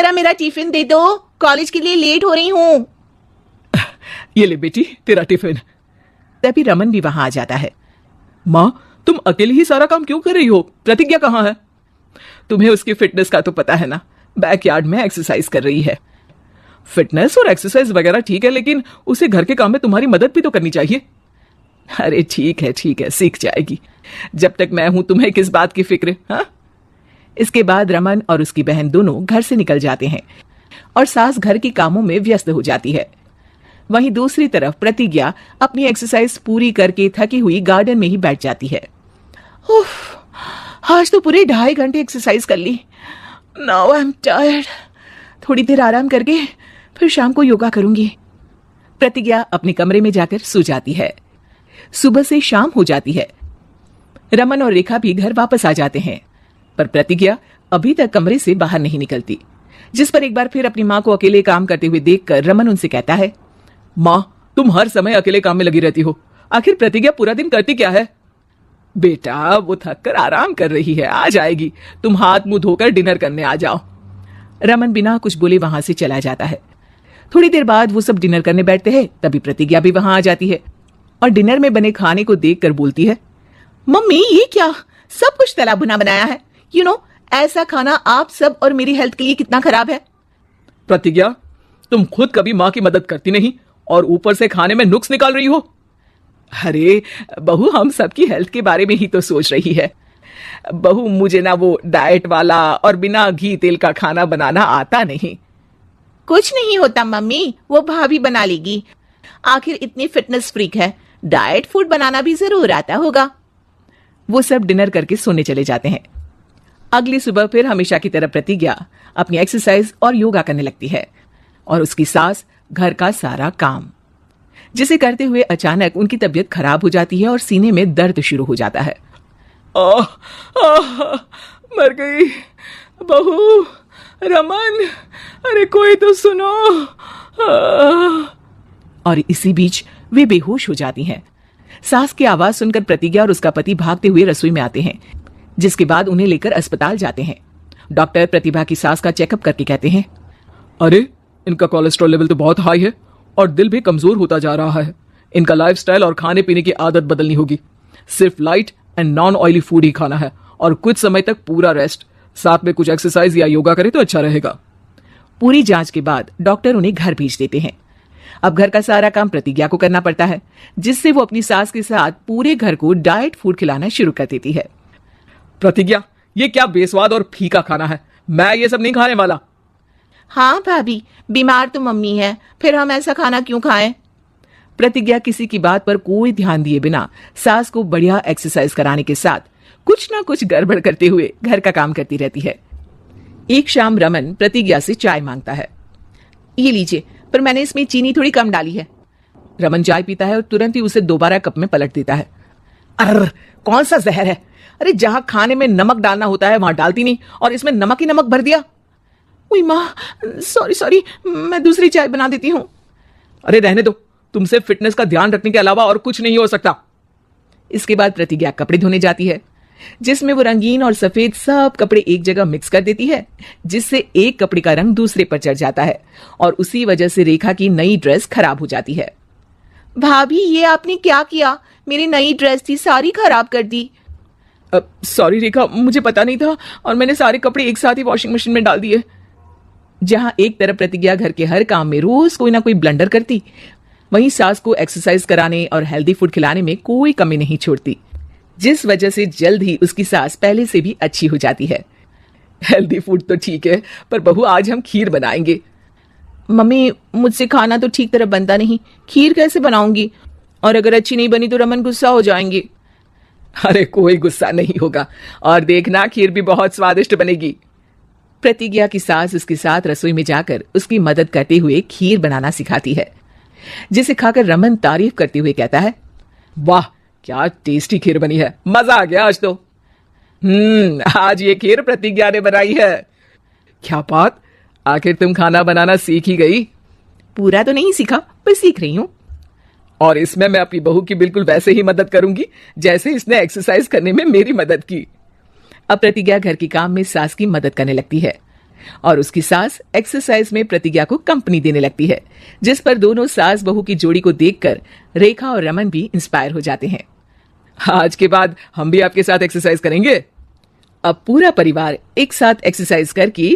जरा मेरा टिफिन दे दो, कॉलेज के लिए लेट हो रही हूँ। ये ले बेटी तेरा टिफिन। तभी रमन भी वहां आ जाता है। माँ तुम अकेले ही सारा काम क्यों कर रही हो? प्रतिज्ञा कहाँ है? तुम्हें उसकी फिटनेस का तो पता है ना, बैकयार्ड में एक्सरसाइज कर रही है। फिटनेस और एक्सरसाइज वगैरह ठीक है, लेकिन उसे घर के काम में तुम्हारी मदद भी तो करनी चाहिए। अरे ठीक है, सीख जाएगी। जब तक मैं हूं तुम्हें किस बात की फिक्र? हाँ। इसके बाद रमन और उसकी बहन दोनों घर से निकल जाते हैं और सास घर के कामों में व्यस्त हो जाती है। वहीं दूसरी तरफ प्रतिज्ञा अपनी एक्सरसाइज पूरी करके थकी हुई गार्डन में ही बैठ जाती है। उफ, आज तो पूरे 2.5 घंटे एक्सरसाइज कर ली। Now I am tired. थोड़ी देर आराम करके फिर शाम को योगा करूंगी। प्रतिज्ञा अपने कमरे में जाकर सो जाती है। सुबह से शाम हो जाती है। रमन और रेखा भी घर वापस आ जाते हैं, पर प्रतिज्ञा अभी तक कमरे से बाहर नहीं निकलती। जिस पर एक बार फिर अपनी माँ को अकेले काम करते हुए देखकर रमन उनसे कहता है, माँ तुम हर समय अकेले काम में लगी रहती हो, आखिर प्रतिज्ञा पूरा दिन करती क्या है? बेटा वो थक कर आराम कर रही है, आ जाएगी। तुम हाथ मुंह धोकर डिनर करने आ जाओ। रमन बिना कुछ बोले वहां से चला जाता है। थोड़ी देर बाद वो सब डिनर करने बैठते हैं, तभी प्रतिज्ञा भी वहां आ जाती है और डिनर में बने खाने को देखकर बोलती है, मम्मी ये क्या, सब कुछ तला भुना बनाया है। यू नो ऐसा खाना आप सब और मेरी हेल्थ के लिए कितना खराब है। प्रतिज्ञा तुम खुद कभी माँ की मदद करती नहीं और ऊपर से खाने में नुक्स निकाल रही हो। अरे बहू हम सबकी हेल्थ के बारे में ही तो सोच रही है। बहू मुझे ना वो डाइट वाला और बिना घी तेल का खाना बनाना आता नहीं। कुछ नहीं होता मम्मी, वो भाभी बना लेगी। आखिर इतनी फिटनेस फ्रीक है, डाइट फूड बनाना भी जरूर आता होगा। वो सब डिनर करके सोने चले जाते हैं। अगली सुबह फिर हमेशा की तरह प्रतिज्ञा अपनी एक्सरसाइज और योगा करने लगती है और उसकी सास घर का सारा काम, जिसे करते हुए अचानक उनकी तबीयत खराब हो जाती है और सीने में दर्द शुरू हो जाता है। मर गई बहू। रमन अरे कोई तो सुनो। और इसी बीच वे बेहोश हो जाती हैं। सास की आवाज सुनकर प्रतिज्ञा और उसका पति भागते हुए रसोई में आते हैं, जिसके बाद उन्हें लेकर अस्पताल जाते हैं। डॉक्टर प्रतिभा की सास का चेकअप करके कहते हैं, अरे इनका कोलेस्ट्रॉल लेवल तो बहुत हाई है और दिल भी कमजोर होता जा रहा है। इनका लाइफस्टाइल और खाने पीने की आदत बदलनी होगी। सिर्फ light and non oily food ही खाना है और कुछ समय तक पूरा रेस्ट, साथ में कुछ एक्सरसाइज या योगा करे तो अच्छा रहेगा। पूरी जांच के बाद डॉक्टर उन्हें घर भेज देते हैं। अब घर का सारा काम प्रतिज्ञा को करना पड़ता है, जिससे वो अपनी सास के साथ पूरे घर को डाइट फूड खिलाना शुरू कर देती है। प्रतिज्ञा ये क्या बेस्वाद और फीका खाना है, मैं ये सब नहीं खाने वाला। हाँ भाभी, बीमार तो मम्मी है, फिर हम ऐसा खाना क्यों खाएं? प्रतिज्ञा किसी की बात पर कोई ध्यान दिए बिना सास को बढ़िया एक्सरसाइज कराने के साथ कुछ ना कुछ गड़बड़ करते हुए घर का काम करती रहती है। एक शाम रमन प्रतिज्ञा से चाय मांगता है। ये लीजिए, पर मैंने इसमें चीनी थोड़ी कम डाली है। रमन चाय पीता है और तुरंत ही उसे दोबारा कप में पलट देता है। अर्र, कौन सा जहर है? अरे जहां खाने में नमक डालना होता है वहां डालती नहीं और इसमें नमक ही नमक भर दिया। उई माँ, सॉरी, मैं दूसरी चाय बना देती हूँ। अरे रहने दो, तुमसे फिटनेस का ध्यान रखने के अलावा और कुछ नहीं हो सकता। इसके बाद प्रतिज्ञा कपड़े धोने जाती है, जिसमें वो रंगीन और सफेद सब कपड़े एक जगह मिक्स कर देती है, जिससे एक कपड़े का रंग दूसरे पर चढ़ जाता है और उसी वजह से रेखा की नई ड्रेस खराब हो जाती है। भाभी ये आपने क्या किया? मेरी नई ड्रेस थी, सारी खराब कर दी। सॉरी रेखा, मुझे पता नहीं था और मैंने सारे कपड़े एक साथ ही वॉशिंग मशीन में डाल दिए। जहां एक तरफ प्रतिज्ञा घर के हर काम में रोज कोई ना कोई ब्लंडर करती, वहीं सास को एक्सरसाइज कराने और हेल्दी फूड खिलाने में कोई कमी नहीं छोड़ती, जिस वजह से जल्द ही उसकी सास पहले से भी अच्छी हो जाती है। हेल्दी फूड तो ठीक है, पर बहू आज हम खीर बनाएंगे। मम्मी मुझसे खाना तो ठीक तरह बनता नहीं, खीर कैसे बनाऊंगी? और अगर अच्छी नहीं बनी तो रमन गुस्सा हो जाएंगे। अरे कोई गुस्सा नहीं होगा और देखना खीर भी बहुत स्वादिष्ट बनेगी। प्रतिज्ञा की सास उसके साथ रसोई में जाकर उसकी मदद करते हुए खीर बनाना सिखाती है, जिसे खाकर रमन तारीफ करते हुए कहता है, वाह क्या टेस्टी खीर बनी है, मजा आ गया आज तो। आज ये खीर प्रतिज्ञा ने बनाई है। क्या बात, आखिर तुम खाना बनाना सीख ही गई? पूरा तो नहीं सीखा, पर सीख रही हूं। और इसमें मैं अपनी बहू की बिल्कुल वैसे ही मदद करूंगी जैसे इसने एक्सरसाइज करने में मेरी मदद की। अब प्रतिज्ञा घर के काम में सास की मदद करने लगती है। और उसकी सास एक्सरसाइज में प्रतिज्ञा को कंपनी देने लगती है, जिस पर दोनों सास बहू की जोड़ी को देखकर रेखा और रमन भी इंस्पायर हो जाते हैं। आज के बाद हम भी आपके साथ एक्सरसाइज करेंगे। अब पूरा परिवार एक साथ एक्सरसाइज करके